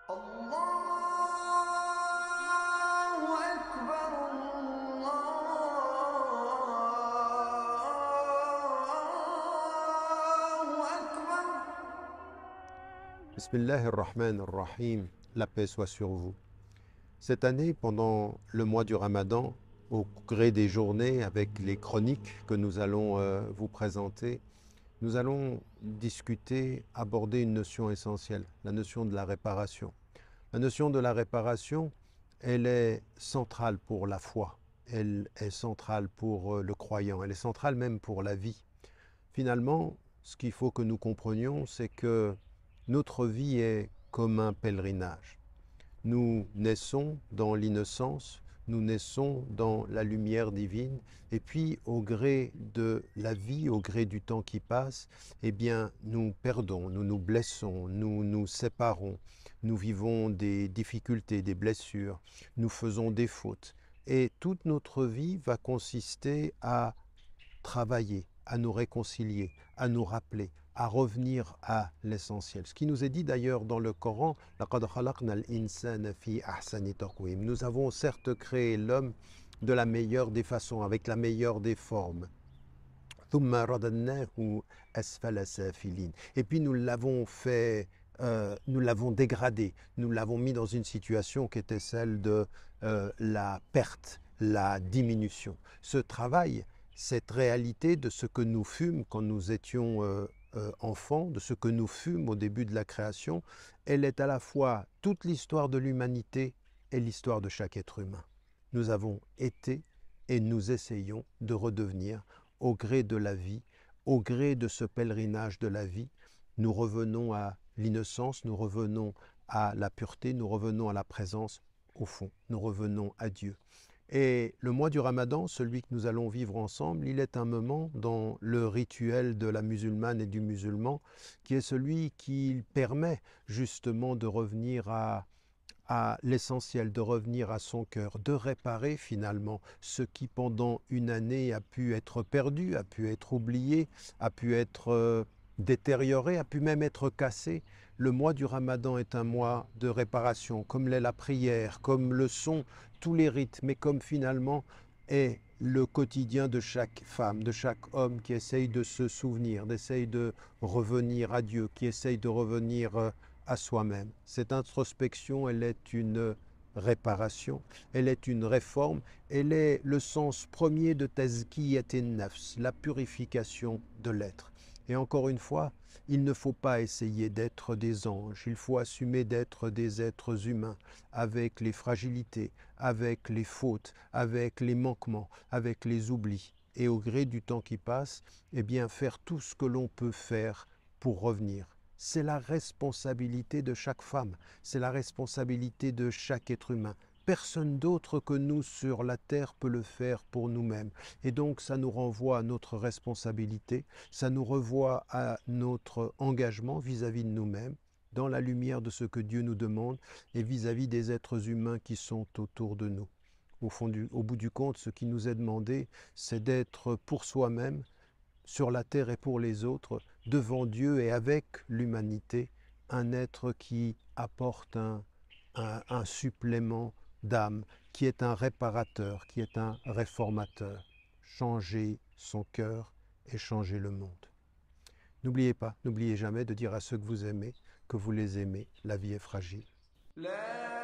الله أكبر الله أكبر. Bismillah ar-Rahman ar-Rahim, la paix soit sur vous. Cette année, pendant le mois du Ramadan, au gré des journées, avec les chroniques que nous allons vous présenter, nous allons discuter, aborder une notion essentielle, la notion de la réparation. La notion de la réparation, elle est centrale pour la foi, elle est centrale pour le croyant, elle est centrale même pour la vie. Finalement, ce qu'il faut que nous comprenions, c'est que notre vie est comme un pèlerinage. Nous naissons dans l'innocence, nous naissons dans la lumière divine, et puis au gré de la vie, au gré du temps qui passe, eh bien, nous perdons, nous nous blessons, nous nous séparons, nous vivons des difficultés, des blessures, nous faisons des fautes. Et toute notre vie va consister à travailler, à nous réconcilier, à nous rappeler, à revenir à l'essentiel. Ce qui nous est dit d'ailleurs dans le Coran, لَقَدْ خَلَقْنَا الْإِنسَانَ فِي أَحْسَنِ تَقْوِيمٍ. Nous avons certes créé l'homme de la meilleure des façons, avec la meilleure des formes. ثُمَّ رَدَدْنَاهُ أَسْفَلَ سَافِلِينَ. Et puis nous l'avons fait, nous l'avons dégradé, nous l'avons mis dans une situation qui était celle de la perte, la diminution. Ce travail, cette réalité de ce que nous fûmes quand nous étions enfants, de ce que nous fûmes au début de la création, elle est à la fois toute l'histoire de l'humanité et l'histoire de chaque être humain. Nous avons été et nous essayons de redevenir au gré de la vie, au gré de ce pèlerinage de la vie. Nous revenons à l'innocence, nous revenons à la pureté, nous revenons à la présence au fond, nous revenons à Dieu. Et le mois du Ramadan, celui que nous allons vivre ensemble, il est un moment dans le rituel de la musulmane et du musulman qui est celui qui permet justement de revenir à l'essentiel, de revenir à son cœur, de réparer finalement ce qui pendant une année a pu être perdu, a pu être oublié, a pu être détérioré, a pu même être cassé. Le mois du Ramadan est un mois de réparation, comme l'est la prière, comme le sont tous les rites, mais comme finalement est le quotidien de chaque femme, de chaque homme qui essaye de se souvenir, d'essaye de revenir à Dieu, qui essaye de revenir à soi-même. Cette introspection, elle est une réparation, elle est une réforme, elle est le sens premier de tazkiyatin nafs, la purification de l'être. Et encore une fois, il ne faut pas essayer d'être des anges, il faut assumer d'être des êtres humains avec les fragilités, avec les fautes, avec les manquements, avec les oublis. Et au gré du temps qui passe, eh bien faire tout ce que l'on peut faire pour revenir. C'est la responsabilité de chaque femme, c'est la responsabilité de chaque être humain. Personne d'autre que nous sur la terre peut le faire pour nous-mêmes. Et donc ça nous renvoie à notre responsabilité, ça nous renvoie à notre engagement vis-à-vis de nous-mêmes, dans la lumière de ce que Dieu nous demande et vis-à-vis des êtres humains qui sont autour de nous. Au bout du compte, ce qui nous est demandé, c'est d'être pour soi-même, sur la terre et pour les autres, devant Dieu et avec l'humanité, un être qui apporte un supplément d'âme, qui est un réparateur, qui est un réformateur. Changer son cœur et changer le monde. N'oubliez pas, n'oubliez jamais de dire à ceux que vous aimez que vous les aimez. La vie est fragile. لا